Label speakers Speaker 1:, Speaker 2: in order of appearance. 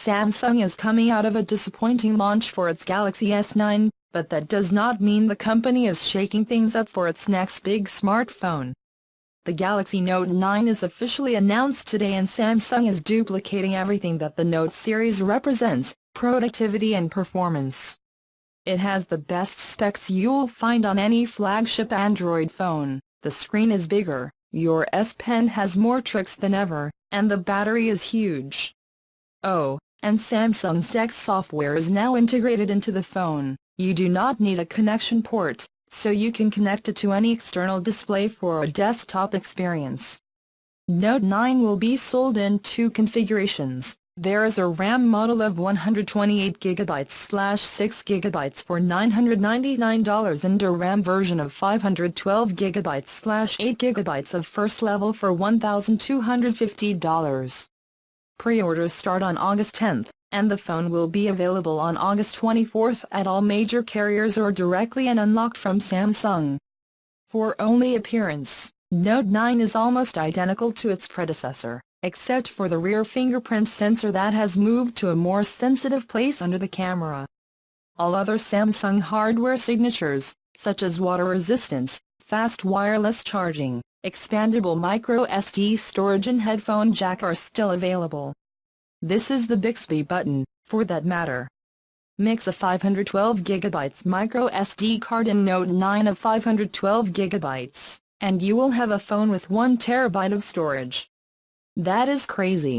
Speaker 1: Samsung is coming out of a disappointing launch for its Galaxy S9, but that does not mean the company is shaking things up for its next big smartphone. The Galaxy Note 9 is officially announced today, and Samsung is duplicating everything that the Note series represents: productivity and performance. It has the best specs you'll find on any flagship Android phone. The screen is bigger, your S Pen has more tricks than ever, and the battery is huge. Oh, and Samsung's DeX software is now integrated into the phone. You do not need a connection port, so you can connect it to any external display for a desktop experience. Note 9 will be sold in two configurations. There is a RAM model of 128GB/6GB for $999 and a RAM version of 512GB/8GB of first level for $1,250. Pre-orders start on August 10th, and the phone will be available on August 24th at all major carriers or directly and unlocked from Samsung. For only appearance, Note 9 is almost identical to its predecessor, except for the rear fingerprint sensor that has moved to a more sensitive place under the camera. All other Samsung hardware signatures, such as water resistance, fast wireless charging, expandable micro-SD storage and headphone jack are still available. This is the Bixby button, for that matter. Mix a 512GB micro-SD card in Note 9 of 512GB, and you will have a phone with 1 TB of storage. That is crazy.